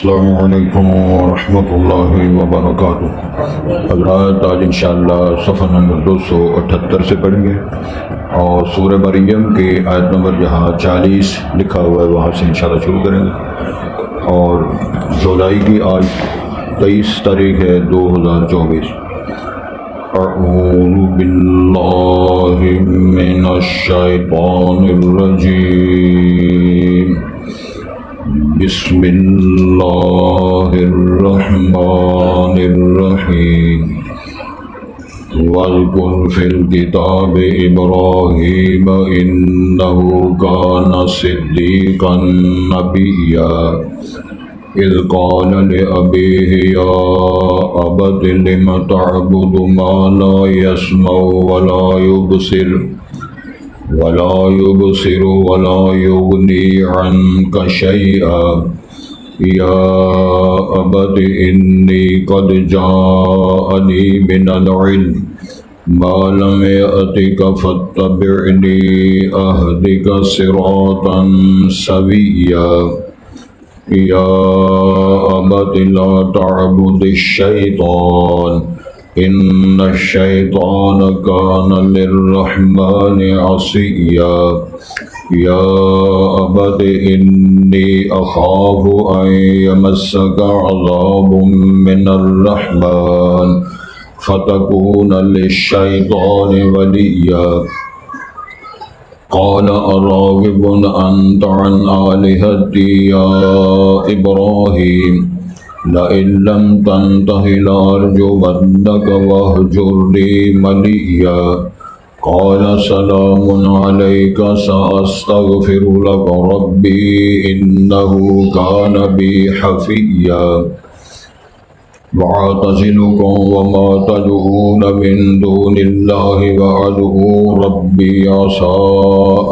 السلام علیکم ورحمۃ اللہ وبرکاتہ۔ حضرات آج انشاءاللہ صفحہ نمبر 278 سے پڑھیں گے اور سورہ مریم کی آیت نمبر جہاں 40 لکھا ہوا ہے وہاں سے انشاءاللہ شروع کریں گے، اور جولائی کی آج 23 تاریخ ہے 2024۔ اعوذ باللہ من الشیطان الرجیم، بسم اللہ الرحمن الرحیم۔ واذکر فی الکتاب ابراہیم انہ کان صدیقا نبیا، اذ قال لأبیہ یا ابت لم تعبد ما لا يسمع ولا يبصر ولا يغني عنك شيئا، يا أبت إني قد جاءني من العلم ما لم يأتك فاتبعني أهدك صراطا سويا، يا أبت لا تعبد الشيطان إن الشيطان كان للرحمن عصيا، يا أبت إني أخاف أن يمسك عذاب من الرحمن فتكون للشيطان وليا، قال أراغب أنت عن آلهتي يا إبراهيم لئن لم تنته لأرجمنك واهجرني مليا، قال سلام عليك سأستغفر لك ربي إنه كان بي حفيا، وأعتزلكم وما تدعون من دون الله وأدعو ربي عسى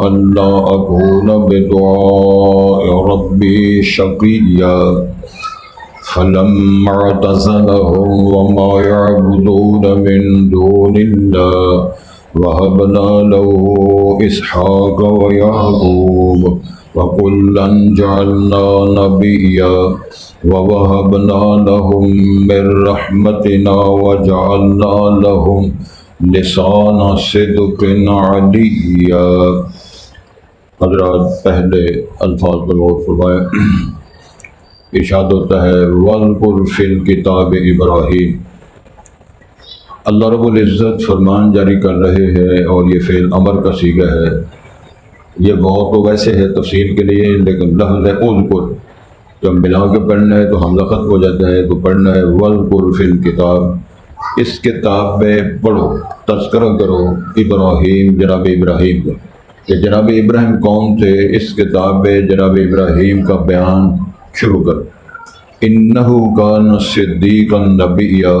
ألا أكون بدعاء ربي شقيا، فلما اعتزلهم وما يعبدون من دون الله وهبنا له إسحاق ويعقوب وكلا جعلنا نبيا ووهبنا لهم من رحمتنا وجعلنا لهم لسان صدق عليا۔ حضرات پہلے الفاظ پر غور فرمائیں۔ ارشاد ہوتا ہے وَاذْكُرْ فِي الْكِتَابِ ابراہیم۔ اللہ رب العزت فرمان جاری کر رہے ہیں اور یہ فعل امر کا صیغہ ہے۔ یہ بہت تو ویسے ہے تفصیل کے لیے، لیکن لفظ ہے اذکر، جب ملا کے پڑھنا ہے تو حمزہ ختم ہو جاتا ہے تو پڑھنا ہے وَاذْكُرْ فِي الْكِتَابِ، اس کتاب میں پڑھو، تذکرہ کرو ابراہیم، جناب ابراہیم کا، کہ جناب ابراہیم کون تھے۔ اس کتاب میں جناب ابراہیم کا بیان شروع کر۔ انہ کان صدیقا نبیا،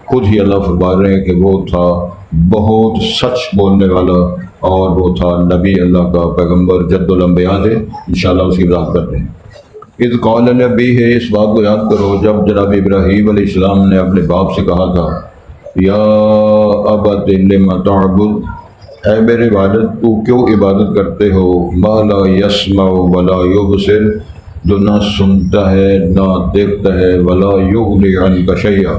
خود ہی اللہ فرما رہے ہیں کہ وہ تھا بہت سچ بولنے والا اور وہ تھا نبی اللہ کا پیغمبر، جد الانبیاء ہے، انشاءاللہ اس کی وضاحت کرتے ہیں۔ اذ قال نبی ہے، اس بات کو یاد کرو جب جناب ابراہیم علیہ السلام نے اپنے باپ سے کہا تھا یا ابت لم تعبد، اے میرے والد تو کیوں عبادت کرتے ہو، ما لا یسمع ولا یبصر، جو نہ سنتا ہے نہ دیکھتا ہے، ولا یغنی عنک شیئا،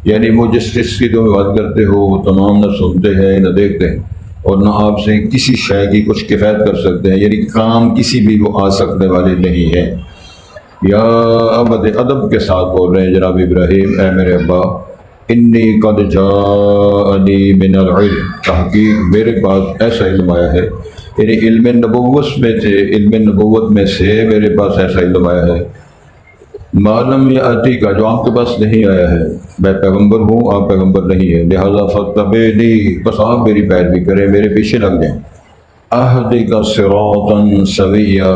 یعنی وہ جس چیز کی تم عبادت کرتے ہو وہ تمام نہ سنتے ہیں نہ دیکھتے ہیں اور نہ آپ سے کسی شے کی کچھ کفایت کر سکتے ہیں، یعنی کام کسی بھی وہ آ سکنے والے نہیں ہیں۔ یا ابت، ادب کے ساتھ بول رہے ہیں جناب ابراہیم، اے میرے ابا، انی قد جاءنی من العلم، تحقیق میرے پاس ایسا علم آیا ہے، یعنی علم نبوت میں سے، علم نبوت میں سے میرے پاس ایسا علم آیا ہے، معلوم یاتی کا، جو آپ کے پاس نہیں آیا ہے۔ میں پیغمبر ہوں، آپ پیغمبر نہیں ہیں، لہذا فاتبعنی، بس آپ میری پیروی کریں، میرے پیچھے لگ جائیں۔ اہدک صراطا سویا،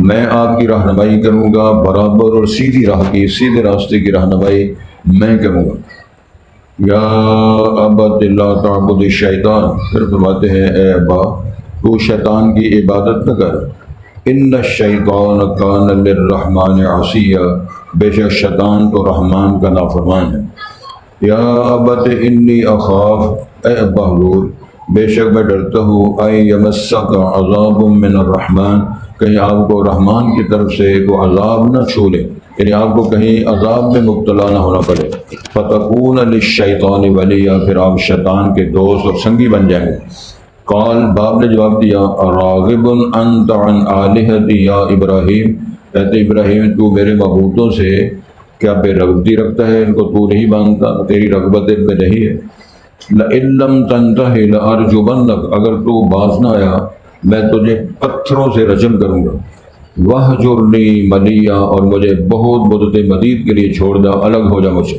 میں آپ کی رہنمائی کروں گا برابر اور سیدھی راہ کی، سیدھے راستے کی رہنمائی میں کروں گا۔ یا ابت لا تعبد الشیطان، پھر فرماتے ہیں اے ابا تو شیطان کی عبادت نہ کر، ان الشیطان کان للرحمن عصیا، بے شک شیطان تو رحمان کا نافرمان ہے۔ یا ابت انی اخاف، اے ابا حضور بے شک میں ڈرتا ہوں، اے یمسک عذاب من الرحمن، کہیں آپ کو رحمان کی طرف سے وہ عذاب نہ چھو لے، یعنی آپ کو کہیں عذاب میں مبتلا نہ ہونا پڑے۔ فتکون للشیطان ولیا، پھر آپ شیطان کے دوست اور سنگی بن جائیں گے۔ قال، باپ نے جواب دیا، راغب انت عن آلہتی یا ابراہیم، کہتے ابراہیم تو میرے معبودوں سے کیا بے رغبتی رکھتا ہے، ان کو تو نہیں مانتا، تیری رغبت ان میں نہیں ہے۔ لئن لم تنتہ لارجمنک، اگر تو باز نہ آیا میں تجھے پتھروں سے رجم کروں گا۔ وہجرنی ملیا، اور مجھے بہت مدت مدید کے لیے چھوڑ دا، الگ ہو جا مجھ سے۔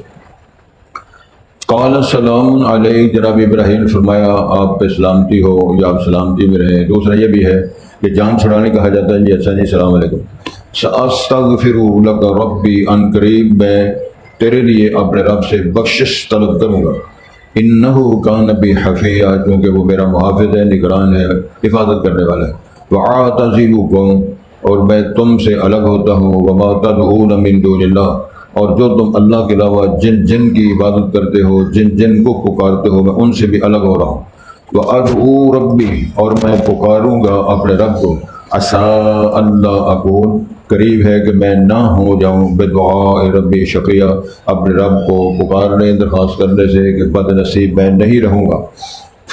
قال السلام علیہ، جناب ابراہیم نے فرمایا آپ پہ سلامتی ہو یا آپ سلامتی میں رہیں۔ دوسرا یہ بھی ہے کہ جان چھڑانے کہا جاتا ہے جی اچھا جی السلام علیکم۔ سأستغفر لک ربی، ان قریب میں تیرے لیے اپنے رب سے بخشش طلب کروں گا۔ انہ کان بی حفیہ، کیونکہ وہ میرا محافظ ہے، نگران ہے، حفاظت کرنے والا ہے۔ وأعتزلکم، اور میں تم سے الگ ہوتا ہوں۔ وما تدعون من دون اللہ، اور جو تم اللہ کے علاوہ جن جن کی عبادت کرتے ہو، جن جن کو پکارتے ہو، میں ان سے بھی الگ ہو رہا ہوں۔ وأدعو ربی، اور میں پکاروں گا اپنے رب کو۔ عسیٰ اللہ اکون، قریب ہے کہ میں نہ ہو جاؤں بدعاء ربی شقیہ، اپنے رب کو پکارنے درخواست کرنے سے کہ بد نصیب میں نہیں رہوں گا۔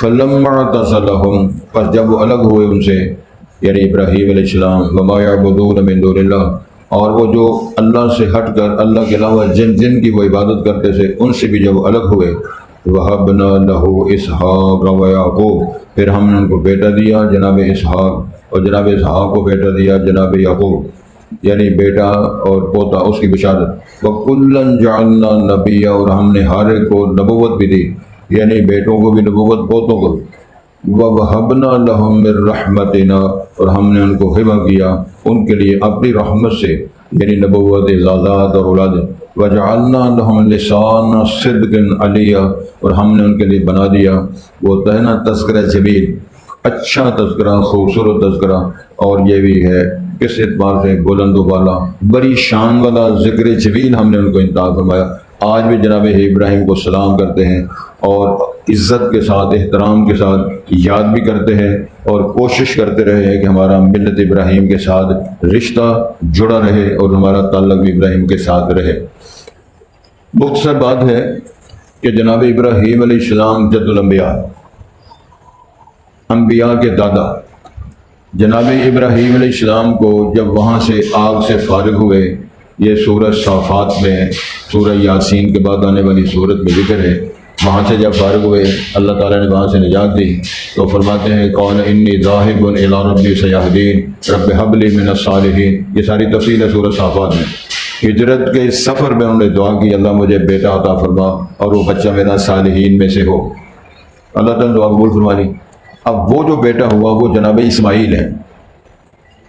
فلما اعتزلہم، پس جب وہ الگ ہوئے ان سے، یعنی ابراہیم علیہ السلام، وما یعبدون من دون اللہ، اور وہ جو اللہ سے ہٹ کر اللہ کے علاوہ جن جن کی وہ عبادت کرتے تھے ان سے بھی جب الگ ہوئے، وَهَبْنَا لَهُ إِسْحَاقَ وَيَعْقُوبَ، پھر ہم نے ان کو بیٹا دیا جناب اسحاق، اور جناب اسحاق کو بیٹا دیا جناب یعقوب، یعنی بیٹا اور پوتا، اس کی بشارت۔ وَكُلًّا جَعَلْنَا نَبِيًّا، اور ہم نے ہر ایک کو نبوت بھی دی، یعنی بیٹوں کو بھی نبوت، پوتوں کو۔ وَوَهَبْنَا لَهُم مِّن رَحْمَتِنَا، اور ہم نے ان کو ہبہ کیا ان کے لیے اپنی رحمت سے، یعنی نبوت، اعزازات اور اولاد۔ وَجَعَلْنَا لَهُمْ لِسَانَ صِدْقٍ عَلِيًّا، اور ہم نے ان کے لیے بنا دیا وہ ہوتا ہے نا تذکرہ جمیل، اچھا تذکرہ، خوبصورت تذکرہ، اور یہ بھی ہے کس اعتبار سے بلند و بالا، بڑی شان والا ذکر جمیل ہم نے ان کو انتخاب فرمایا۔ آج بھی جناب ابراہیم کو سلام کرتے ہیں اور عزت کے ساتھ، احترام کے ساتھ یاد بھی کرتے ہیں، اور کوشش کرتے رہے ہیں کہ ہمارا ملت ابراہیم کے ساتھ رشتہ جڑا رہے اور ہمارا تعلق بھی ابراہیم کے ساتھ رہے۔ مختصر بات ہے کہ جناب ابراہیم علیہ السلام جد الانبیاء، انبیاء کے دادا، جناب ابراہیم علیہ السلام کو جب وہاں سے آگ سے فارغ ہوئے، یہ سورہ صافات میں، سورہ یاسین کے بعد آنے والی سورت میں ذکر ہے، وہاں سے جب فارغ ہوئے اللہ تعالیٰ نے وہاں سے نجات دی تو فرماتے ہیں قال انی ذاہب الی ربی سیہدین رب ھب لی من الصالحین۔ یہ ساری تفصیل ہے سورہ صافات میں۔ ہجرت کے سفر میں انہوں نے دعا کی اللہ مجھے بیٹا عطا فرما اور وہ بچہ میرا صالحین میں سے ہو، اللہ تعالیٰ نے دعا قبول فرما لی۔ اب وہ جو بیٹا ہوا وہ جناب اسماعیل ہے،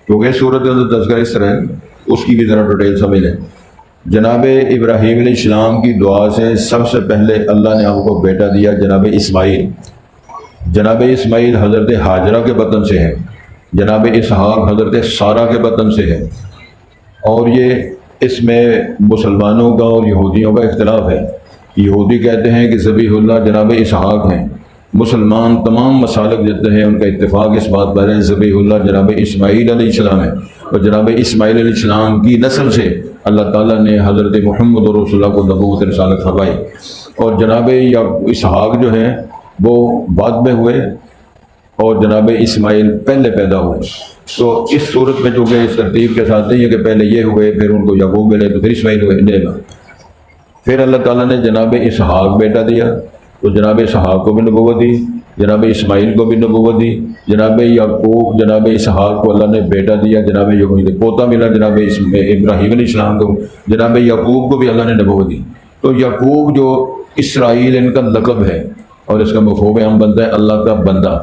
کیونکہ صورت کے اندر تذکرہ اس طرح ہے، اس کی بھی ذرا ڈیٹیل سمجھ لیں۔ جناب ابراہیم علیہ السلام کی دعا سے سب سے پہلے اللہ نے آپ کو بیٹا دیا جناب اسماعیل۔ جناب اسماعیل حضرت ہاجرہ کے بطن سے ہے، جناب اسحاق حضرت سارہ کے بطن سے ہے، اور یہ اس میں مسلمانوں کا اور یہودیوں کا اختلاف ہے۔ یہودی کہتے ہیں کہ ذبیح اللہ جناب اسحاق ہیں، مسلمان تمام مسالک جتنے ہیں ان کا اتفاق اس بات پر ہے ذبیح اللہ جناب اسماعیل علیہ السلام ہے، اور جناب اسماعیل علیہ السلام کی نسل سے اللہ تعالیٰ نے حضرت محمد رسول اللہ کو نبوت رسالت فرمائی، اور جناب اسحاق جو ہیں وہ بعد میں ہوئے اور جناب اسماعیل پہلے پیدا ہوئے۔ تو اس صورت میں جو کہ اس ترتیب کے ساتھ نہیں ہے کہ پہلے یہ ہوئے پھر ان کو یعقوب ملے تو پھر اسماعیل ہوئے، نہیں، پھر اللہ تعالیٰ نے جناب اسحاق بیٹا دیا تو جناب اسحاق کو بھی نبوت دی، جناب اسماعیل کو بھی نبوت دی، جناب یعقوب جناب اسحاق کو اللہ نے بیٹا دیا، جناب یعقوب پوتا ملا جناب ابراہیم علیہ السلام کو، جناب یعقوب کو بھی اللہ نے نبوت دی۔ تو یعقوب جو اسرائیل ان کا لقب ہے اور اس کا مفہوم عام بنتا ہے اللہ کا بندہ۔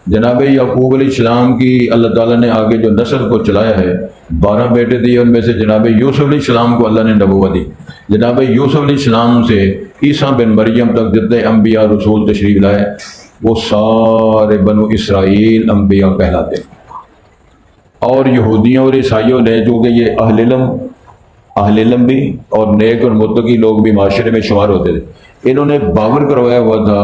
جناب یعقوب علیہ السلام کی اللہ تعالیٰ نے آگے جو نسل کو چلایا ہے 12 بیٹے دیے، ان میں سے جناب یوسف علیہ السلام کو اللہ نے نبوت دی۔ جناب یوسف علیہ السلام سے عیسیٰ بن مریم تک جتنے انبیاء رسول تشریف لائے وہ سارے بنو اسرائیل انبیاء کہلاتے ہیں۔ اور یہودیوں اور عیسائیوں نے جو کہ یہ اہل علم بھی اور نیک اور متقی لوگ بھی معاشرے میں شمار ہوتے تھے، انہوں نے باور کروایا ہوا تھا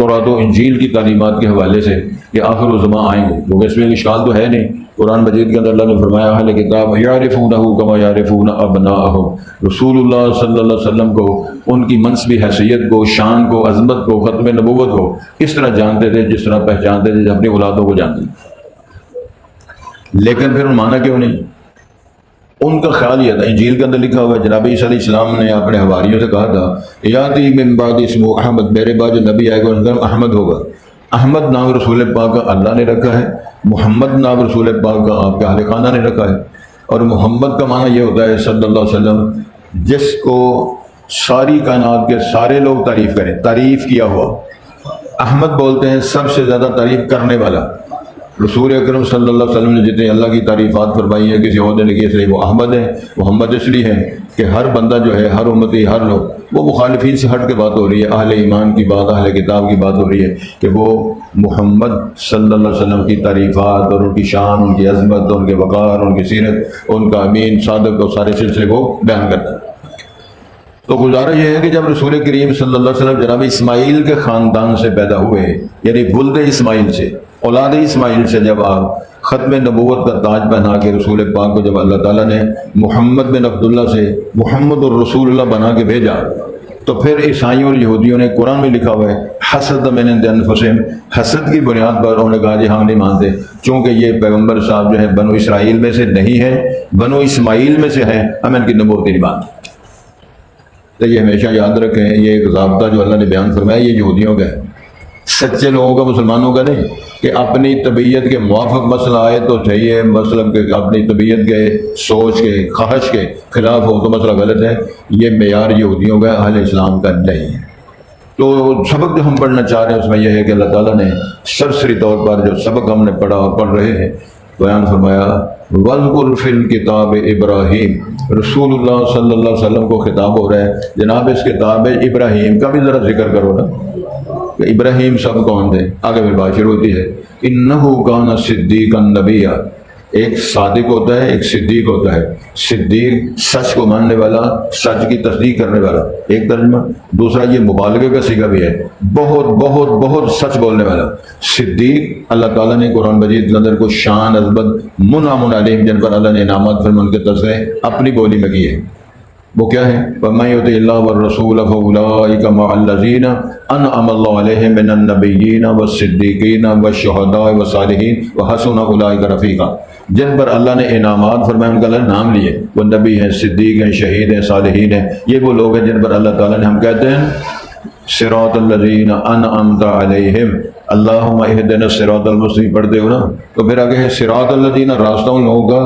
تورات و انجیل کی تعلیمات کے حوالے سے کہ آخر الزماں آئیں گے، کیونکہ اس میں اشکال تو ہے نہیں۔ قرآن مجید کے اندر اللہ نے فرمایا اہل کتاب یعرفونہ کما یعرفون ابناءہم، رسول اللہ صلی اللہ علیہ وسلم کو، ان کی منصبی حیثیت کو، شان کو، عظمت کو، ختم نبوت کو اس طرح جانتے تھے جس طرح پہچانتے تھے اپنی اولادوں کو جانتے تھے، لیکن پھر مانا کیوں نہیں؟ ان کا خیال یہ تھا، انجیل کے اندر لکھا ہوا ہے جناب عیسیٰ علیہ السلام نے اپنے حواریوں سے کہا تھا یاتی من بعد اسمہ احمد، میرے بعد جو نبی آئے گا ان کا نام احمد ہوگا۔ احمد نام رسول پاک کا اللہ نے رکھا ہے، محمد نام رسول پاک کا آپ کے اہل خانہ نے رکھا ہے، اور محمد کا معنی یہ ہوتا ہے صلی اللہ علیہ وسلم جس کو ساری کائنات کے سارے لوگ تعریف کریں، تعریف کیا ہوا۔ احمد بولتے ہیں سب سے زیادہ تعریف کرنے والا۔ رسول اکرم صلی اللہ علیہ وسلم نے جتنے اللہ کی تعریفات فرمائی ہیں کسی عہدے نے کی، اس لیے وہ احمد ہیں۔ محمد اس لیے ہیں کہ ہر بندہ جو ہے، ہر امتی، ہر لوگ، وہ مخالفین سے ہٹ کے بات ہو رہی ہے، اہل ایمان کی بات، اہل کتاب کی بات ہو رہی ہے کہ وہ محمد صلی اللہ علیہ وسلم کی تعریفات اور ان کی شان، ان کی عظمت، ان کے وقار، ان کی سیرت، ان کا امین صادق اور سارے سلسلے کو بیان کرتا ہے۔ تو گزارا یہ ہے کہ جب رسول کریم صلی اللہ علیہ وسلم جناب اسماعیل کے خاندان سے پیدا ہوئے، یعنی ولد اسماعیل سے، اولاد اسماعیل سے، جب آپ ختم نبوت کا تاج پہنا کے رسول پاک کو جب اللہ تعالیٰ نے محمد بن عبداللہ سے محمد الرسول اللہ بنا کے بھیجا، تو پھر عیسائیوں اور یہودیوں نے قرآن میں لکھا ہوا ہے حسد من عند انفسہم، حسد کی بنیاد پر انہوں نے کہا جی ہم نہیں مانتے، چونکہ یہ پیغمبر صاحب جو ہے بنو اسرائیل میں سے نہیں ہے، بنو اسماعیل میں سے ہیں، ہم ان کی نبوت نہیں مانتے۔ تو یہ ہمیشہ یاد رکھیں، یہ ایک ضابطہ جو اللہ نے بیان فرمایا یہ یہودیوں کا ہے، سچے لوگوں کا، مسلمانوں کا نہیں، کہ اپنی طبیعت کے موافق مسئلہ آئے تو چاہیے، مثلاً کہ اپنی طبیعت کے، سوچ کے، خواہش کے خلاف ہو تو مسئلہ غلط ہے۔ یہ معیار یہودیوں کا، اہل اسلام کا نہیں ہے۔ تو سبق جو ہم پڑھنا چاہ رہے ہیں اس میں یہ ہے کہ اللہ تعالیٰ نے سرسری طور پر جو سبق ہم نے پڑھا اور پڑھ رہے ہیں بیان فرمایا وَاذْكُرْ فِي الْكِتَابِ ابراہیم، رسول اللہ صلی اللہ علیہ وسلم کو خطاب ہو رہا ہے، جناب اس کتاب ابراہیم کا بھی ذرا ذکر کرو نا، کہ ابراہیم سب کون تھے؟ آگے پھر بات شروع ہوتی ہے اِنَّهُ كَانَ صِدِّيقًا نَبِيًّا، ایک صادق ہوتا ہے، ایک صدیق ہوتا ہے۔ صدیق سچ کو ماننے والا، سچ کی تصدیق کرنے والا، ایک ترجمہ۔ دوسرا یہ مبالغے کا صیغہ بھی ہے، بہت بہت بہت سچ بولنے والا۔ صدیق اللہ تعالیٰ نے قرآن مجید کے اندر کو شان، عظمت، منعم علیہم جن پر اللہ نے انعامات فرمان کے تذکرے اپنی بولی میں کیے ہیں، وہ کیا ہے؟ وَمَن يُطِعِ اللَّهَ وَالرَّسُولَ فَأُولَٰئِكَ مَعَ الَّذِينَ أَنْعَمَ اللَّهُ عَلَيْهِم مِّنَ النَّبِيِّينَ وَالصِّدِّيقِينَ وَالشُّهَدَاءِ وَالصَّالِحِينَ وَحَسُنَ أُولَٰئِكَ رَفِيقًا، جن پر اللہ نے انعامات فرمائے ان کا اللہ نے نام لیے، وہ نبی ہیں، صدیق ہیں، شہید ہیں، صالحین ہیں، یہ وہ لوگ ہیں جن پر اللہ تعالیٰ نے، ہم کہتے ہیں صراط الذین انعمت علیہم، اللہم اہدنا الصراط المستقیم پڑھتے ہو نا، تو پھر آگے ہے صراط الذین، راستہ ان لوگوں کا،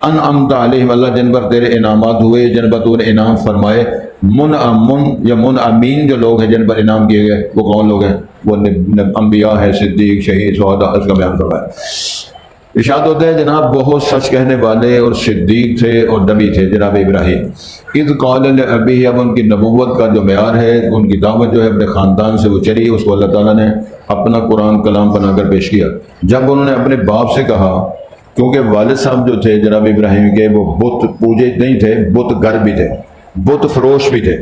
انعمت علیہم اللہ جن پر تیرے انعامات ہوئے، جن پر تو نے انعام فرمائے۔ منعمن یا منعمین جو لوگ ہیں جن پر انعام کیے گئے وہ کون لوگ ہیں؟ وہ انبیاء ہیں، صدیق، شہید، شہداء، اس کا بیان فرمایا۔ ارشاد ہوتا ہے جناب بہت سچ کہنے والے اور صدیق تھے اور نبی تھے جناب ابراہیم۔ اذ قال لأبیہ، اب ان کی نبوت کا جو معیار ہے، ان کی دعوت جو ہے اپنے خاندان سے وہ چلی، اس کو اللہ تعالیٰ نے اپنا قرآن کلام بنا کر پیش کیا۔ جب انہوں نے اپنے باپ سے کہا، کیونکہ والد صاحب جو تھے جناب ابراہیم کے وہ بت پوجے نہیں تھے، بت گر بھی تھے، بت فروش بھی تھے،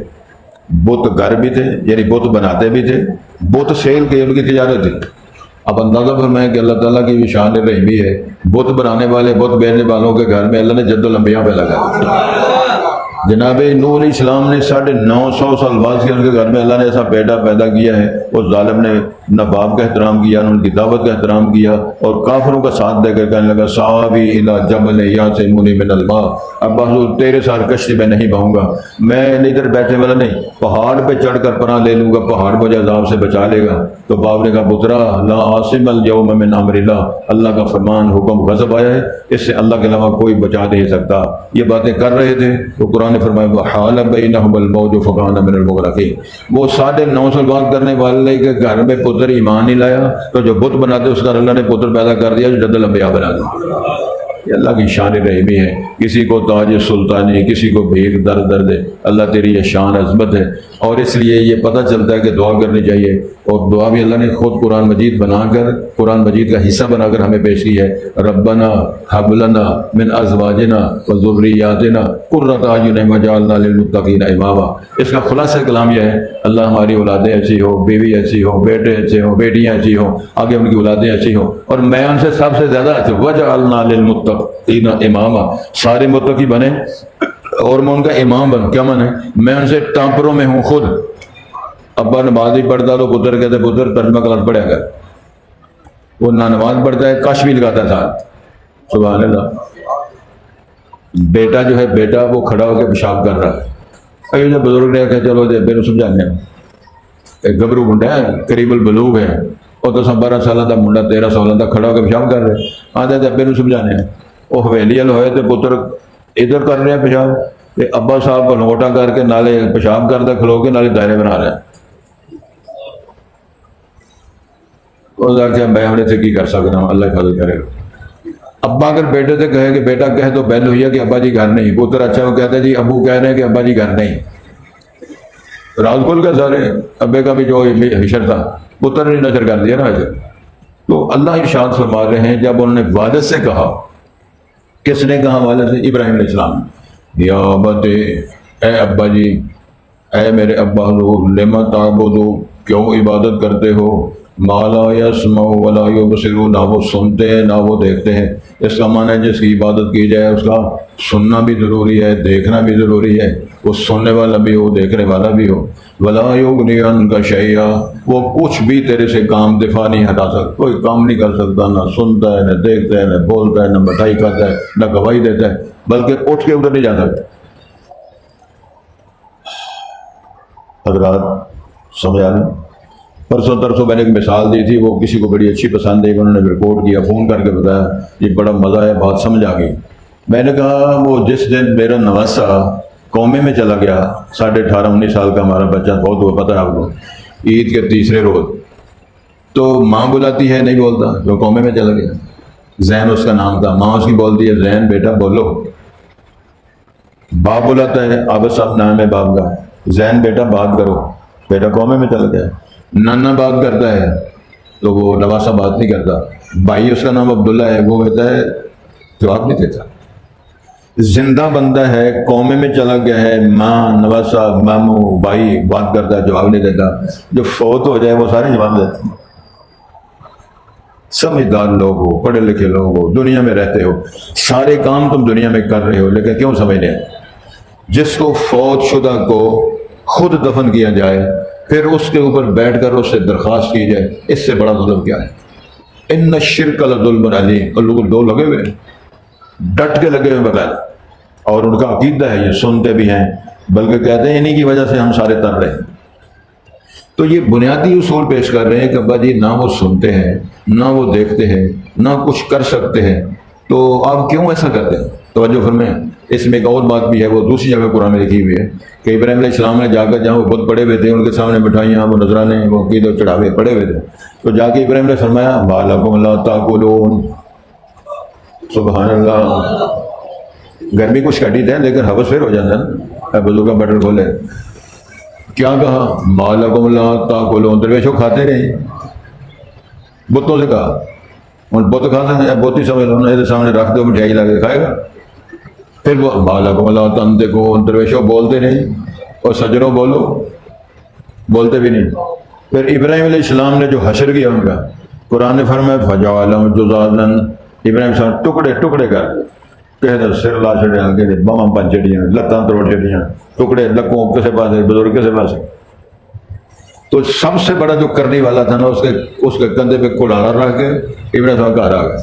بت گر بھی تھے، یعنی بت بناتے بھی تھے، بت سیل کے ان کی تجارت تھی۔ اب اندازہ فرمائیں کہ اللہ تعالیٰ کی بھی شان رحیمی ہے، بت بنانے والے، بت بیچنے والوں کے گھر میں اللہ نے جد الانبیاء پہ لگا۔ جناب نوح علیہ السلام نے 950 سال بعد کے ان کے گھر میں اللہ نے ایسا بیٹا پیدا کیا ہے، اس ظالم نے نہ باپ کا احترام کیا، نہ ان کی دعوت کا احترام کیا، اور کافروں کا ساتھ دے کر کہنے لگا صحابی الی جبل یعصمونی من الماء، اب حضور تیرے ساتھ کشتی میں نہیں بہوں گا، میں ادھر بیٹھنے والا نہیں، پہاڑ پہ چڑھ کر پناہ لے لوں گا، پہاڑ مجھے عذاب سے بچا لے گا۔ تو باپ نے کہا پترا لا عاصم اليوم من امر اللہ، اللہ کا فرمان، حکم، غضب آیا ہے، اس سے اللہ کے علاوہ کوئی بچا نہیں سکتا۔ یہ باتیں کر رہے تھے تو قرآن نے فرمایا وحال بینہم الموج فکان من المغرقین، وہ 9.5 سال بعد کرنے والے کے گھر میں پتر ایمان نہیں لایا، تو جو بت بناتے اس کا اللہ نے پتر پیدا کر دیا جو جد الانبیاء بنا دیا۔ یہ اللہ کی شان رحیمی ہے، کسی کو تاج سلطانی، کسی کو بھیک در دے، اللہ تیری یہ شان عظمت ہے۔ اور اس لیے یہ پتہ چلتا ہے کہ دعا کرنی چاہیے، اور دعا بھی اللہ نے خود قرآن مجید بنا کر، قرآن مجید کا حصہ بنا کر ہمیں پیش کی ہے۔ ربنا ہب لنا من ازواجنا وذریاتنا قرۃ اعین واجعلنا للمتقین اماما۔ اس کا خلاصہ کلام یہ ہے، اللہ ہماری اولادیں ایسی ہو، بیوی ایسی ہو، بیٹے ایسے ہوں، بیٹیاں ایسی ہوں، آگے ان کی اولادیں ایسی ہوں، اور میں ان سے سب سے زیادہ اچھا وجعلنا للمتقین اماما، سارے متقی بنے اور میں ان کا امام بنوں۔ کیا مانے؟ میں ان سے ٹامپروں میں ہوں خود۔ ابا نماز ہی پڑھتا تو پتر کہتے پتر ترجمہ کلاس پڑھیا کر، وہ نہ نماز پڑھتا ہے، کش بھی لگاتا ہے ساتھ، سبحان اللہ۔ بیٹا جو ہے، بیٹا وہ کھڑا ہو کے پیشاب کر رہا ہے، ابھی جو بزرگ نے کہا چلو دے میرے سمجھانے، ایک گبرو منڈا ہے قریب البلوغ ہے، اور 10-12 سالہ کا منڈا 13 سالہ کا کھڑا ہو کے پیشاب کر رہے، آتے تھے ابے نو سمجھانے، وہ حویلی والے ہوئے تو پتر ادھر کر رہے ہیں پیشاب، کہ ابا صاحب کو لنگوٹا کر کے نالے پیشاب کرتا کھلو کے نالے دائرے بنا رہے ہیں۔ اس آخیا میں ہم نے سے کی کر سکتا ہوں، اللہ حفاظت کرے گا۔ ابا اگر بیٹے سے کہے کہ بیٹا کہہ تو بہل ہوئی ہے کہ ابا جی گھر نہیں، پتر اچھا وہ کہتے جی ابو کہہ رہے ہیں کہ ابا جی گھر نہیں، راز کھل کے سارے ابے کا بھی جو حشر تھا پتر نے نشر کر دیا نا حشر۔ تو اللہ ارشاد فرما رہے ہیں، جب انہوں نے والد سے کہا، کس نے کہا والد سے؟ ابراہیم علیہ السلام، یا ابت، اے ابا جی، اے میرے ابا حضور، لما تعبدو، کیوں عبادت کرتے ہو، ما لا یسمع ولا یبصر، نہ وہ سنتے ہیں نہ وہ دیکھتے ہیں۔ اس کا معنی ہے جس کی عبادت کی جائے اس کا سننا بھی ضروری ہے، دیکھنا بھی ضروری ہے، وہ سننے والا بھی ہو دیکھنے والا بھی ہو۔ ولا یغنی عنک شیئا، وہ کچھ بھی تیرے سے کام دفاع نہیں ہٹا سکتا، کوئی کام نہیں کر سکتا، نہ سنتا ہے نہ دیکھتا ہے نہ بولتا ہے نہ مٹھائی کھاتا ہے نہ گواہی دیتا ہے، بلکہ اٹھ کے ادھر نہیں جا سکتا۔ حضرات سمجھا لیں، پرسوں ترسوں میں نے ایک مثال دی تھی، وہ کسی کو بڑی اچھی پسند آئی، انہوں نے رپورٹ کیا، فون کر کے بتایا یہ بڑا مزہ ہے، بات سمجھ آ گئی۔ میں نے کہا وہ جس دن میرا نواسا قومے میں چلا گیا، 18-19 سال کا ہمارا بچہ بہت ہوا، پتہ ہے آپ کو، عید کے تیسرے روز، تو ماں بلاتی ہے نہیں بولتا، جو قومے میں چلا گیا، زین اس کا نام تھا، ماں اس کی بولتی ہے زین بیٹا بولو، باپ بلاتا ہے، آبد صاحب نام ہے باپ کا، زین بیٹا بات کرو، بیٹا قومے میں چلا گیا، نانا بات کرتا ہے تو وہ نواسا بات نہیں کرتا، بھائی اس کا نام عبداللہ ہے، وہ کہتا ہے جواب نہیں دیتا، زندہ بندہ ہے، قومے میں چلا گیا ہے، ماں نواسا ماموں بھائی بات کرتا ہے جواب نہیں دیتا، جو فوت ہو جائے وہ سارے جواب دیتے ہیں۔ سمجھدار لوگ ہو، پڑھے لکھے لوگ ہو، دنیا میں رہتے ہو، سارے کام تم دنیا میں کر رہے ہو، لیکن کیوں سمجھ لیں؟ جس کو فوت شدہ کو خود دفن کیا جائے، پھر اس کے اوپر بیٹھ کر اس سے درخواست کی جائے، اس سے بڑا ظلم کیا ہے؟ ان الشرک لظلم عظیم، اور لوگ دو لگے ہوئے ڈٹ کے لگے ہوئے بغیر، اور ان کا عقیدہ ہے، یہ سنتے بھی ہیں بلکہ کہتے ہیں انہی کی وجہ سے ہم سارے تر رہے ہیں۔ تو یہ بنیادی اصول پیش کر رہے ہیں کہ ابا جی نہ وہ سنتے ہیں نہ وہ دیکھتے ہیں نہ کچھ کر سکتے ہیں، تو آپ کیوں ایسا کرتے ہیں؟ توجہ فرمائیں، اس میں ایک اور بات بھی ہے، وہ دوسری جگہ قرآن میں لکھی ہوئی ہے کہ ابراہیم علیہ السلام نے جا کر جہاں وہ بت پڑے ہوئے تھے، ان کے سامنے مٹھائیاں وہ نذرانے وہ عقید و چڑھاوے پڑے ہوئے تھے، تو جا کے ابراہیم نے فرمایا ما لکم لا تاکلون، سبحان اللہ، گرمی کچھ کٹی تھے لیکن حوث پھر ہو جاتا ہے، بزرگ کا بٹر کھولے، کیا کہا ما لکم لا تاکلون، درویشوں کھاتے نہیں، بتوں سے کہا، ان بت کھاتے ہیں، بت ہی سمجھ لو، میرے سامنے رکھ دو مٹھائی لا کے کھائے گا، پھر وہ ما لکم لا تنطقون، درویشوں بولتے نہیں، اور سجنوں بولو، بولتے بھی نہیں۔ پھر ابراہیم علیہ السلام نے جو حشر کیا ان کا، قرآن نے فرمایا فجعلہم جذاذا، ابراہیم السلام ٹکڑے ٹکڑے کر کہ سر لا چڑیا کہ بم پن چڑیاں، لتاں توڑ چڑیاں، ٹکڑے لکوں کسے پاسے بزرگ کسے پاسے، تو سب سے بڑا جو کرنے والا تھا نا، اس کے کندھے پہ کلہاڑا رکھ کے ابراہیم صاحب گھر آ گئے۔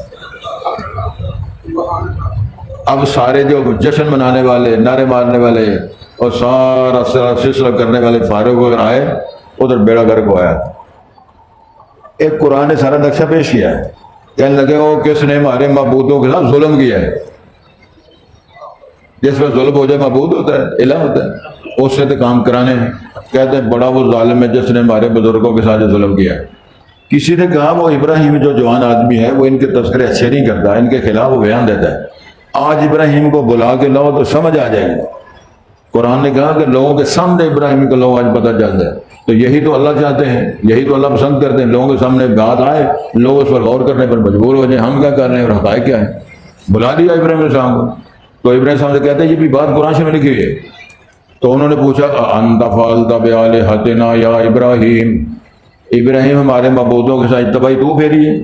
اب سارے جو جشن منانے والے، نعرے مارنے والے اور سارا سلسلہ کرنے والے فارغ ہو کر آئے، ادھر بیڑا گھر کو آیا، ایک قرآن نے سارا نقشہ پیش کیا ہے، کہنے لگے وہ کس نے ہمارے معبودوں کے ساتھ ظلم کیا ہے، جس پر ظلم ہو جائے معبود ہوتا ہے، الہ ہوتا ہے، اس سے تو کام کرانے ہیں، کہتے ہیں بڑا وہ ظالم ہے جس نے ہمارے بزرگوں کے ساتھ ظلم کیا ہے۔ کسی نے کہا وہ ابراہیم جو جوان آدمی ہے وہ ان کے تذکرے اچھے نہیں کرتا، ان کے خلاف وہ بیان دیتا ہے، آج ابراہیم کو بلا کے لاؤ تو سمجھ آ جائے گی، قرآن نے کہا کہ لوگوں کے سامنے ابراہیم کو لوگ آج پتہ چل جائے، تو یہی تو اللہ چاہتے ہیں، یہی تو اللہ پسند کرتے ہیں، لوگوں کے سامنے بات آئے، لوگ اس پر غور کرنے پر مجبور ہو جائیں ہم کیا کر رہے ہیں اور حقائق کیا ہے۔ بلا لیا ابراہیم علیہ السلام کو، تو ابراہیم السلام سے کہتے ہیں یہ بھی بات قرآن سے میں لکھی ہوئی ہے۔ تو انہوں نے پوچھا انت فعلت بآلہتنا یا ابراہیم، ابراہیم ہمارے معبودوں کے ساتھ تباہی تو پھیری ہے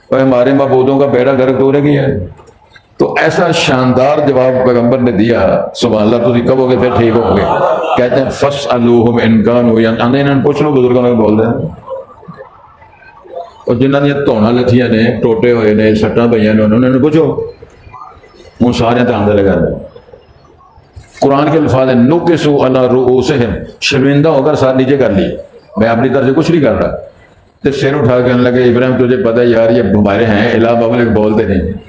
اور ہمارے معبودوں کا بیڑا گرک تو نے کیا ہے۔ تو ایسا شاندار جواب پیغمبر نے دیا، سبحان اللہ، تو کب ہو گے پھر ٹھیک ہو گے۔ کہتے ہیں فَاسْأَلُوهُمْ إِنْ كَانُوا يَعْلَمُونَ، پوچھ لو بزرگوں نے بول دیں، اور جنہوں نے توڑا لتھیاں نے، ٹوٹے ہوئے نے، سٹاں پہ نے، انہوں نے پوچھو، وہ سارے تاندے لگا دیں۔ قرآن کے الفاظ ہیں نُكِسُوا عَلَىٰ رُؤُوسِهِمْ، شرمندہ ہو کر ساتھ نیچے کر لی، میں اپنی طرف سے کچھ نہیں کر رہا۔ تو سر اٹھا کہنے لگے ابراہیم تجھے پتہ ہے یار یہ ہمارے ہیں الہ مملک بولتے نہیں۔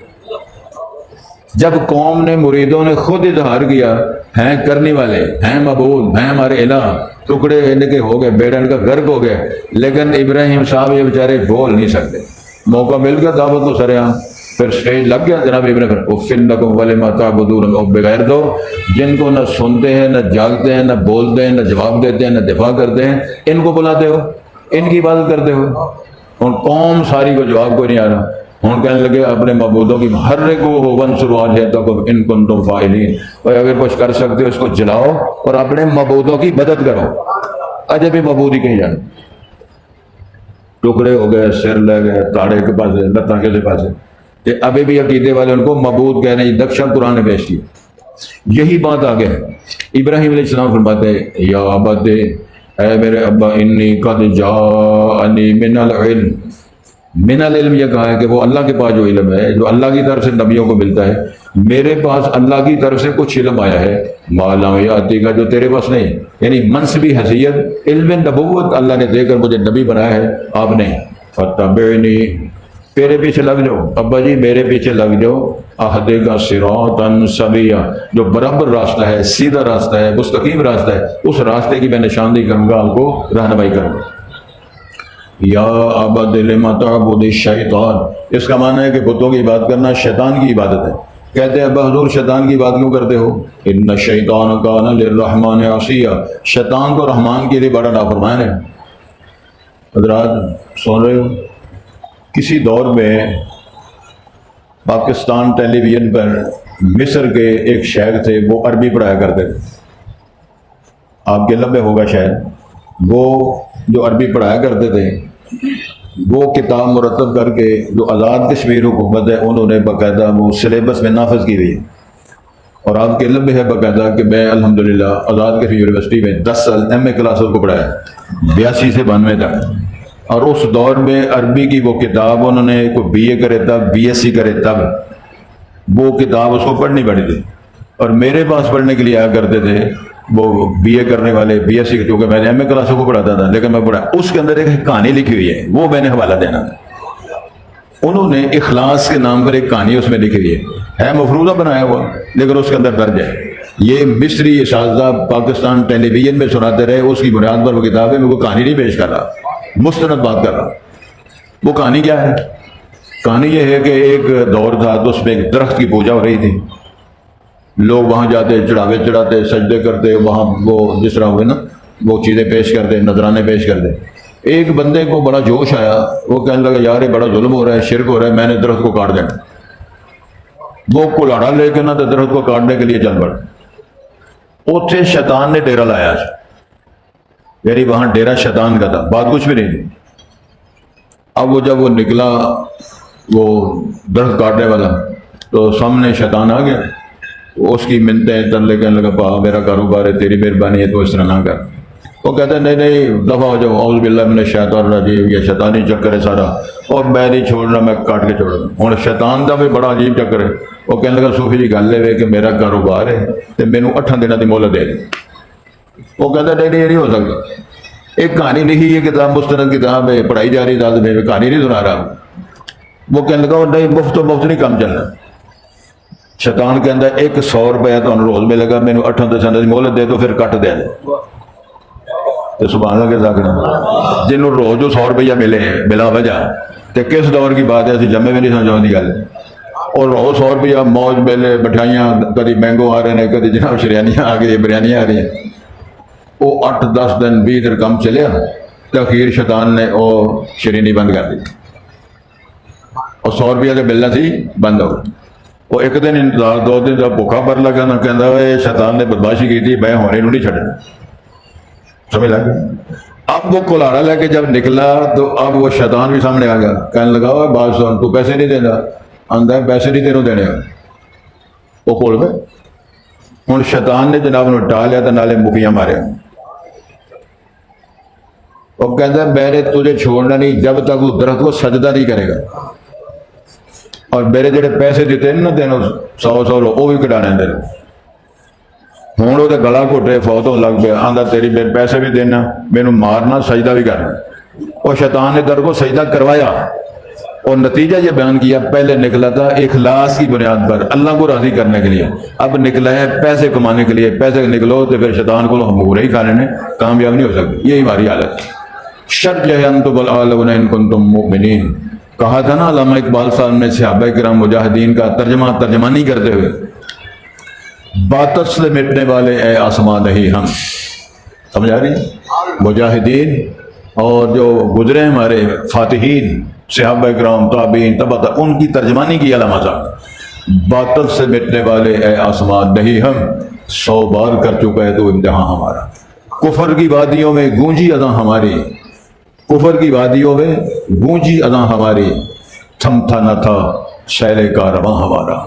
جب قوم نے مریدوں نے خود اظہار کیا ہیں کرنے والے ہیں معبود ہیں ہمارے الہ، ٹکڑے ان کے ہو گئے، بیڑا ان کا غرق ہو گیا، لیکن ابراہیم صاحب یہ بیچارے بول نہیں سکتے۔ موقع مل گیا دعوت کو سرے عام، پھر سٹیج لگ گیا جناب ابراہیم، اُفٍّ لَكُمْ وَلِمَا تَعْبُدُونَ، اور بغیر دو جن کو نہ سنتے ہیں نہ جاگتے ہیں نہ بولتے ہیں نہ جواب دیتے ہیں نہ دفاع کرتے ہیں، ان کو بلاتے ہو، ان کی عبادت کرتے ہو۔ اور قوم ساری کو جواب کوئی نہیں آ رہا، ہوں کہنے لگے اپنے معبودوں کی حرکوہ وانصروا آلہتکم ان کنتم فاعلین، اور اگر کچھ کر سکتے ہو اس کو جلاؤ اور اپنے معبودوں کی مدد کرو۔ اجے بھی معبود ہی کہیں جانا، ٹکڑے ہو گئے، سر لے گئے، تاڑے کے پاس لتاں کے پاس، کہ ابھی بھی عقیدے والے ان کو معبود کہہ رہے ہیں۔ دکشا قرآن نے پیش کیا، یہی بات آگے ابراہیم علیہ السلام فرماتے ہیں یا ابت، اے میرے ابا، انی قد جاءنی من العلم، من العلم یہ کہا ہے کہ وہ اللہ کے پاس جو علم ہے، جو اللہ کی طرف سے نبیوں کو ملتا ہے، میرے پاس اللہ کی طرف سے کچھ علم آیا ہے ما لم یأتک کا، جو تیرے پاس نہیں، یعنی منصبی حیثیت علم نبوت اللہ نے دے کر مجھے نبی بنایا ہے، آپ نہیں۔ فتبعنی، میرے پیچھے لگ جاؤ ابا جی، میرے پیچھے لگ جاؤ، اہدک صراطا سویا، جو برابر راستہ ہے، سیدھا راستہ ہے، مستقیم راستہ ہے، اس راستے کی میں نشاندہی کروں گا، آپ کو رہنمائی کروں گا۔ یا عبد لم تعبد الشیطان، اس کا معنی ہے کہ بتوں کی عبادت کرنا شیطان کی عبادت ہے۔ کہتے ہیں ابا حضور شیطان کی بات کیوں کرتے ہو؟ ان الشیطان کان للرحمن عصیا، شیطان تو رحمان کے لیے بڑا نافرمان ہے۔ حضرات سن رہے ہو، کسی دور میں پاکستان ٹیلی ویژن پر مصر کے ایک شیخ تھے، وہ عربی پڑھایا کرتے تھے، آپ کے لمبے ہوگا شاید، وہ جو عربی پڑھایا کرتے تھے وہ کتاب مرتب کر کے جو آزاد کشمیر حکومت ہے انہوں نے باقاعدہ وہ سلیبس میں نافذ کی ہوئی ہے، اور آپ کے علم میں ہے باقاعدہ کہ میں الحمدللہ آزاد کشمیر یونیورسٹی میں 10 سال ایم اے کلاسز کو پڑھایا 82 سے 92 تک، اور اس دور میں عربی کی وہ کتاب انہوں نے کوئی بی اے کرے تب، بی ایس سی کرے تب، وہ کتاب اس کو پڑھنی پڑی تھی، اور میرے پاس پڑھنے کے لیے آیا کرتے تھے وہ بی اے کرنے والے، بی ایس سی، کیونکہ میں نے ایم اے کلاسوں کو پڑھاتا تھا لیکن میں پڑھا، اس کے اندر ایک کہانی لکھی ہوئی ہے، وہ میں نے حوالہ دینا تھا۔ انہوں نے اخلاص کے نام پر ایک کہانی اس میں لکھی ہوئی ہے مفروضہ بنایا ہوا لیکن اس کے اندر درج ہے، یہ مصری اساتذہ پاکستان ٹیلی ویژن میں سناتے رہے، اس کی بنیاد پر وہ کتاب ہے، میں کوئی کہانی نہیں پیش کر رہا، مستند بات کر رہا۔ وہ کہانی کیا ہے؟ کہانی یہ ہے کہ ایک دور تھا تو اس میں ایک درخت کی پوجا ہو رہی تھی، لوگ وہاں جاتے، چڑھاوے چڑھاتے، سجدے کرتے، وہاں وہ جس طرح ہوئے نا وہ چیزیں پیش کرتے، نذرانے پیش کرتے۔ ایک بندے کو بڑا جوش آیا، وہ کہنے لگا یار یہ بڑا ظلم ہو رہا ہے، شرک ہو رہا ہے، میں نے درخت کو کاٹ دینا۔ وہ کلاڑا لے کے نا تو درخت کو کاٹنے کے لیے چل پڑا۔ اوتھے شیطان نے ڈیرا لایا، یعنی وہاں ڈیرا شیطان کا تھا، بات کچھ بھی نہیں تھی۔ اب وہ جب وہ نکلا وہ درخت کاٹنے والا تو سامنے شیطان آ گیا، اس کی منتیں ترلے کہنے لگا پا میرا کاروبار ہے، تیری مہربانی ہے تو اس طرح نہ کر۔ وہ کہتا ہے نہیں نہیں دفعہ ہو جاؤ، اعوذ باللہ من الشیطان الرجیم، یہ شیطانی چکر ہے سارا، اور میں نہیں چھوڑنا، میں کاٹ کے چھوڑ دوں۔ ہوں شیطان کا بھی بڑا عجیب چکر ہے، وہ کہنے لگا صوفی جی گل ہے کہ میرا کاروبار ہے تو مینوں 8 دنوں کی مہلت دے دیں۔ وہ کہتا ہے نہیں نہیں یہ نہیں ہو سکتا، ایک کہانی لکھی ہے کتاب، مستند کتاب ہے، پڑھائی جا رہی داد میں کہانی نہیں سنا رہا۔ وہ کہنے لگا نہیں مفت و مفت نہیں کام چلنا۔ شیطان کہندا ہے 100 روپیہ تمہیں روز ملے گا، مینوں 8 دنوں کی مہلت دے دو پھر کٹ دے دے۔ تو سبحان اللہ کے ذاکر جنہوں روز جو 100 روپیہ ملے ہیں بلا وجہ، تو کس دور کی بات ہے، اسی جمے میں نہیں سمجھاؤں دی گل۔ اور 100 روپیہ موج میلے مٹھائیاں، کدی مینگو آ رہے ہیں، کدی جناب شریانیاں آ گئی، بریانیاں آ رہی ہیں۔ وہ 8-10 دن 20 دن کم چلیا، تاخیر شیطان نے وہ شرینی بند کر دی اور 100 روپیہ کے ملنا سی بند ہو گیا۔ وہ ایک دن انتظار 2 دن جب بھوکا پر لگا نا، کہنا اے شیطان نے بدماشی کی تھی، میں ہونے نہیں چھڑنا، سمجھ لگ گئی۔ اب وہ کلہاڑا لے کے جب نکلا تو اب وہ شیطان بھی سامنے آ گیا، کہنے لگا اوے بات سن، تو پیسے نہیں دینا؟ آندا ہے پیسے نہیں تینوں دینے۔ وہ کھول گئے۔ ہوں شیطان نے جناب نو ٹالیا تو نالے مکیاں ماریا۔ وہ کہتا ہے میں نے تجھے چھوڑنا نہیں جب تک وہ درخت کو سجدہ نہیں کرے گا، اور میرے جڑے پیسے دیتے نا تینوں 100 وہ بھی کٹانے تیرے۔ ہوں وہ گلا گھٹے فوت ہو لگ پیا، آندا تیری میرے پیسے بھی دینا، مینوں مارنا، سجدہ بھی کرنا۔ اور شیطان نے در کو سجدہ کروایا اور نتیجہ یہ بیان کیا، پہلے نکلا تھا اخلاص کی بنیاد پر اللہ کو راضی کرنے کے لیے، اب نکلا ہے پیسے کمانے کے لیے۔ پیسے نکلو تو پھر شیطان کو ہم برے ہی کھانے نے کامیاب نہیں ہو سکتے، یہی ہماری حالت ہے۔ شرج ہے انتم العالون ان کنتم مؤمنین، کہا تھا نا علامہ اقبال صاحب نے صحابہ کرام مجاہدین کا ترجمانی کرتے ہوئے، باطل سے مٹنے والے اے آسمان نہیں ہم، سمجھ آ رہی ہے؟ مجاہدین اور جو گزرے ہمارے فاتحین صحابہ کرام تابعین تبع، ان کی ترجمانی کی علامہ صاحب، باطل سے مٹنے والے اے آسمان نہیں ہم، 100 بار کر چکا ہے تو امتحان ہمارا، کفر کی وادیوں میں گونجی اذاں ہماری، کفر کی وادیوں میں گونجی اذاں ہماری، تھمتا نہ تھا سیل کارواں ہمارا۔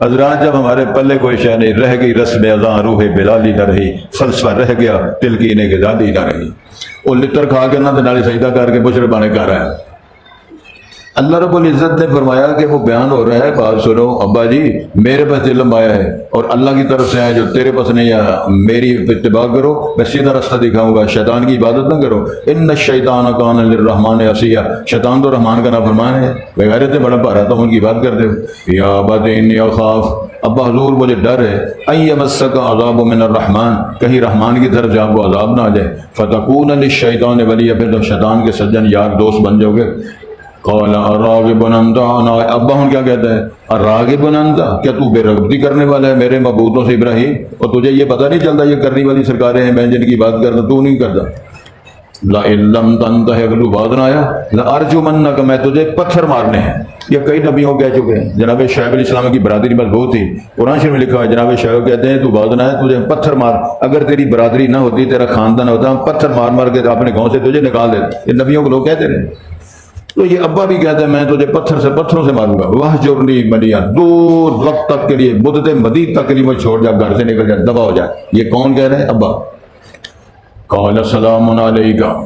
حضرات جب ہمارے پلے کوئی شے نہیں رہ گئی، رسم اذاں روح بلالی نہ رہی، فلسفہ رہ گیا تلقین غزالی نہ رہی۔ وہ لتر کھا کے نہ نالے سجدہ کر کے مشرف بانے کر رہا ہے۔ اللہ رب العزت نے فرمایا کہ وہ بیان ہو رہا ہے، بات سنو ابا جی، میرے پاس علم آیا ہے اور اللہ کی طرف سے ہے جو تیرے پاس نہیں آیا، میری اتباع کرو، میں سیدھا راستہ دکھاؤں گا، شیطان کی عبادت نہ کرو۔ ان الشیطان کان للرحمن عصیا، شیطان تو رحمان کا نافرمان ہے، بغیرت بڑا بھارا تھا ان کی بات کرتے ہو۔ یا ابت انی اخاف، ابا حضور مجھے ڈر ہے، ان یمسک عذاب من الرحمن، کہیں رحمان کی طرف سے آپ کو عذاب نہ آ جائے، فتکون للشیطان ولیا، پھر تو شیطان کے سجن یار دوست بن جاؤ گے۔ قال اراغب انت عن، ابا ہوں کیا کہتا ہے، اراغب انت، کیا تو بے رغبتی کرنے والا ہے میرے مبعوثوں سے ابراہیم، اور تجھے یہ پتہ نہیں چلتا یہ کرنے والی سرکاریں ہیں، میں جن کی بات کرتا تو نہیں کرتا۔ لئن لم تنتہ، اگر تو بات نہ آیا، لارجمنک، میں تجھے پتھر مارنے ہیں۔ یہ کئی نبیوں کہہ چکے ہیں۔ جناب شعیب علیہ السلام کی برادری مضبوط تھی، قرآن شریف میں لکھا ہے جناب شعیب کہتے ہیں تو بات نہ آیا تجھے پتھر مار، اگر تیری برادری نہ ہوتی، تیرا خاندان ہوتا، پتھر مار مار کے اپنے گاؤں سے تجھے نکال دیتے۔ یہ نبیوں کو لوگ کہتے رہے۔ تو یہ ابا بھی کہتا ہے میں تجھے پتھروں سے ماروں گا، وہ جرنی ملیا، دور وقت تک کے لیے، مدت مدید تک کے لیے مجھے چھوڑ جا، گھر سے نکل جائے، دبا ہو جائے۔ یہ کون کہہ رہے ہیں؟ ابا۔ قال السلام علیکم،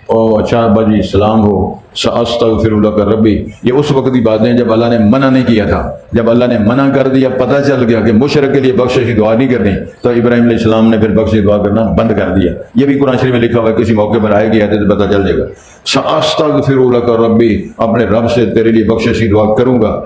او اچھا ابا جی سلام ہو، ساستغفر لک ربی۔ یہ اس وقت کی باتیں ہیں جب اللہ نے منع نہیں کیا تھا، جب اللہ نے منع کر دیا، پتہ چل گیا کہ مشرک کے لیے بخشش کی دعا نہیں کرنی، تو ابراہیم علیہ السلام نے پھر بخشش دعا کرنا بند کر دیا۔ یہ بھی قرآن شریف میں لکھا ہوا ہے، کسی موقع پر آئے گی آیت تو پتہ چل جائے گا۔ ساستغفر لک ربی، اپنے رب سے تیرے لیے بخشش کی دعا کروں گا۔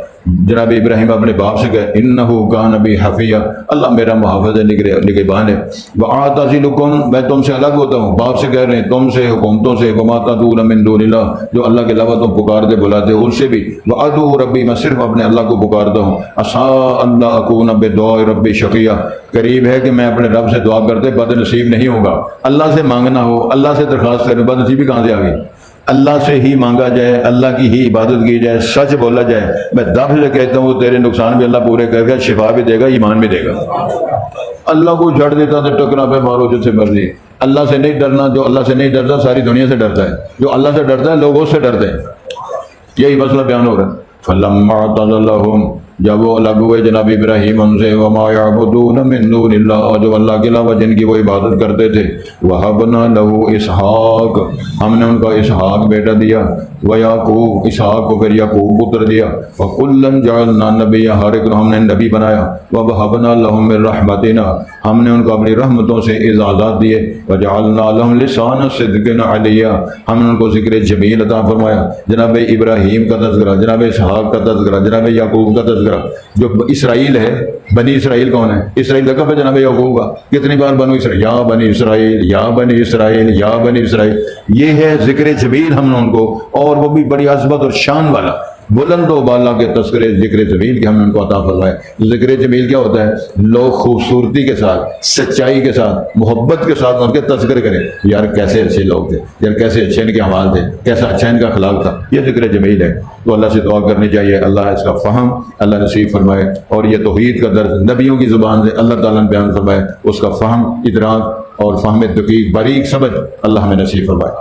جناب ابراہیم اپنے باپ سے کہے انہ کان بی حفیہ، اللہ میرا محافظ ہے، نگہبان ہے۔ واعتزلکم، میں تم سے الگ ہوتا ہوں، باپ سے کہہ رہے ہیں تم سے، حکومتوں سے، وما تدعون من دون اللہ، جو اللہ کے علاوہ تم پکارتے بلاتے ہو ان سے بھی، وادعو ربی، میں صرف اپنے اللہ کو پکارتا ہوں۔ عسیٰ اللہ اکون بدعاء ربی شقیہ، قریب ہے کہ میں اپنے رب سے دعا کرتے بد نصیب نہیں ہوگا۔ اللہ سے مانگنا ہو، اللہ سے درخواست کریں، بد نصیبی کہاں سے آ گئی؟ اللہ سے ہی مانگا جائے، اللہ کی ہی عبادت کی جائے، سچ بولا جائے۔ میں دب سے کہتا ہوں تیرے نقصان بھی اللہ پورے کر گا، شفا بھی دے گا، ایمان بھی دے گا۔ اللہ کو جھڑ دیتا تو ٹکرا پہ مارو جس سے مرضی۔ اللہ سے نہیں ڈرنا، جو اللہ سے نہیں ڈرتا ساری دنیا سے ڈرتا ہے، جو اللہ سے ڈرتا ہے لوگ اس سے ڈرتے ہیں۔ یہی مسئلہ بیان ہو رہا ہے۔ فلما اعتزلهم، جب وہ الگ ہوئے جناب ابراہیم ان سے، وما یعبدون من دون اللہ، اور جو اللہ کے علاوہ جن کی وہ عبادت کرتے تھے، وہبنا له اسحاق، ہم نے ان کا اسحاق بیٹا دیا، ویعقوب، اسحاق کو پھر یعقوب پتر دیا، وکلا جعلنا نبیا، ہر ایک کو ہم نے نبی بنایا، ووہبنا لهم من رحمتنا، ہم نے ان کو اپنی رحمتوں سے اعزازات دیے، وجعلنا لهم لسان صدق علیا، ہم نے ان کو ذکر جمیل عطا فرمایا۔ جناب ابراہیم کا تذکرہ، جناب اسحاق کا تذکرہ، جناب یعقوب کا تذکرہ۔ جو اسرائیل ہے، بنی اسرائیل کون ہے؟ اسرائیل لقب ہے جناب یعقوب کا۔ کتنی بار بنو اسرائیل، یا بنی اسرائیل، یا بنی اسرائیل، یا بنی اسرائیل، یہ ہے ذکر جمیل ہم نے ان کو، اور وہ بھی بڑی عظمت اور شان والا۔ بلند و بالا کے تذکرے ذکر جمیل کے ہم نے ان کو عطا فرمائے۔ ذکر جمیل کیا ہوتا ہے؟ لوگ خوبصورتی کے ساتھ، سچائی کے ساتھ، محبت کے ساتھ ان کے تذکر کریں، یار کیسے اچھے لوگ تھے، یار کیسے اچھے ان کے اعمال تھے، کیسا اچھا ان کا اخلاق تھا، یہ ذکر جمیل ہے۔ تو اللہ سے دعا کرنی چاہیے اللہ اس کا فہم اللہ نصیب فرمائے، اور یہ توحید کا درس نبیوں کی زبان سے اللہ تعالیٰ نے بیان فرمائے، اس کا فہم، ادراک اور فہم دقیق باریک سمجھ اللہ ہمیں نصیب فرمائے۔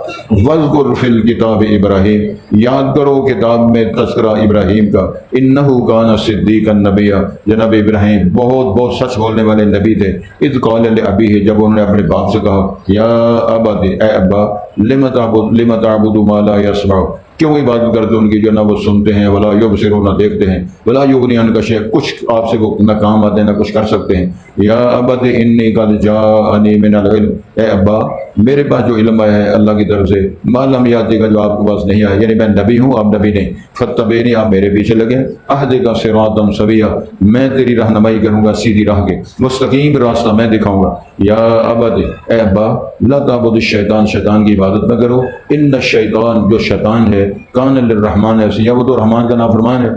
وَاذْكُرْ فِي الْكِتَابِ ابراہیم، یاد کرو کتاب میں تذکرہ ابراہیم کا، اِنَّهُ كَانَ صِدِّيقًا نَبِيًّا، جناب ابراہیم بہت سچ بولنے والے نبی تھے۔ اِذْ قَالَ لِأَبِيهِ، جب انہوں نے اپنے باپ سے کہا، یا ابا، اے ابا، لِمَ تَعْبُدُ مَا لَا يَسْمَعُ، کیوں عبادت کرتے ان کی جو نہ وہ سنتے ہیں، ولا یبصرون، نہ دیکھتے ہیں، ولا یغنی عنک شیئا، کچھ آپ سے نہ کام آتے ہیں نہ کچھ کر سکتے ہیں۔ یا ابت انی قد جاءنی من العلم، اے ابا میرے پاس جو علم آیا ہے اللہ کی طرف سے، ما لم یاتی کا، جو آپ کے پاس نہیں آیا، یعنی میں نبی ہوں آپ نبی نہیں، فاتبعنی، آپ میرے پیچھے لگے، اہدک صراطا سویا، میں تیری رہنمائی کروں گا سیدھی راہ کے، مستقیم راستہ میں دکھاؤں گا۔ یا ابت، اے ابا، لا تعبد الشیطان، شیطان کی عبادت نہ کرو، ان الشیطان، جو شیطان ہے، کان للرحمن عصیا، وہ تو رحمان کا نافرمان ہے۔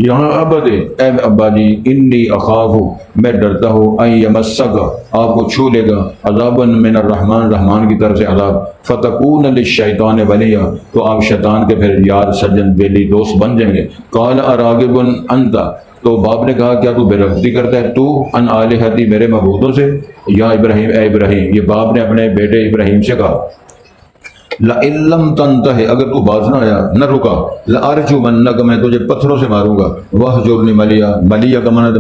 یا ابا، اے ابا جی، انی اخاف، میں ڈرتا ہوں، ان یمسک، آپ کو چھو لے گا، عذابا من الرحمن، رحمان کی طرف سے عذاب، فتکون للشیطان ولیا، تو آپ شیطان کے پھر یار، سجن، بیلی، دوست بن جائیں گے۔ قال اراغب انت، تو باپ نے کہا کیا تو بے رغبتی کرتا ہے تو ان آلہتی، میرے معبودوں سے؟ یا ابراہیم، اے ابراہیم، یہ باپ نے اپنے بیٹے ابراہیم سے کہا، لَإِن لَّمْ تَنْتَهِ، اگر تو باز نہ آیا، نہ رکا، لَأَرْجُمَنَّكَ، میں تجھے پتھروں سے ماروں گا، وَاهْجُرْنِي مَلِيًّا، ملیہ کا معنی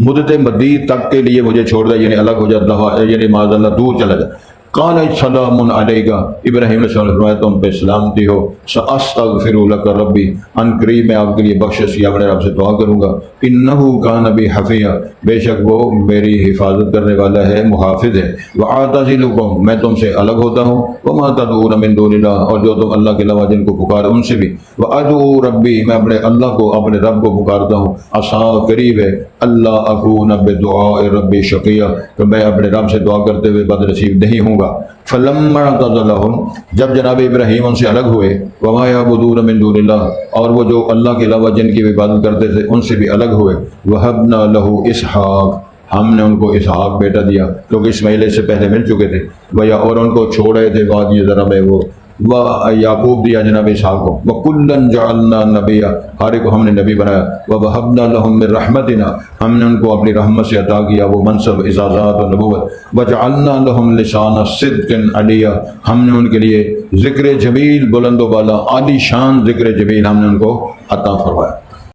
مدت مدید تک کے لیے مجھے چھوڑ دے، یعنی الگ ہو جاتا، یعنی معاذ اللہ دور چلا جائے۔ قال سلام علیک، ابراہیم علیہ السلام نے فرمایا تم پہ سلامتی ہو، سأستغفر لک ربی، ان قریب میں آپ کے لیے بخشش یا اپنے رب سے دعا کروں گا، انہ کان بی حفیہ، بے شک وہ میری حفاظت کرنے والا ہے، محافظ ہے، واعتزلکم، میں تم سے الگ ہوتا ہوں، وما تدعون من دون اللہ، اور جو تم اللہ کے علاوہ جن کو پکار ان سے بھی، وادعو ربی، میں اپنے اللہ کو، اپنے رب کو پکارتا ہوں، عسا، قریب ہے، اللہ اکون بدعاء ربی شقیہ، کہ میں اپنے رب سے دعا کرتے ہوئے بد نصیب نہیں ہوں گا۔ فلما اعتزلهم، جب جناب ابراہیم ان سے الگ ہوئے، وما یعبدون من دون اللہ، اور وہ جو اللہ کے علاوہ جن کی عبادت کرتے تھے ان سے بھی الگ ہوئے، وہبنا لہ اسحاق، ہم نے ان کو اسحاق بیٹا دیا، کیونکہ اسماعیل سے پہلے مل چکے تھے، ویا اور ان کو چھوڑے تھے بعد یہ ذرا میں وہ یعقوب دیا جناب اسحاق کو، وَكُلًّا جَعَلْنَا نَبِيًّا، ہر ایک کو ہم نے نبی بنایا، وَوَهَبْنَا لَهُم مِّن رَحْمَتِنَا، ہم نے ان کو اپنی رحمت سے عطا کیا وہ منصب، اعزازات اور نبوت، وَجَعَلْنَا لَهُمْ لِسَانَ صِدْقٍ عَلِيًّا، ہم نے ان کے لیے ذکر جمیل، بلند و بالا، عالی شان ذکر جمیل ہم نے ان کو عطا فرمایا۔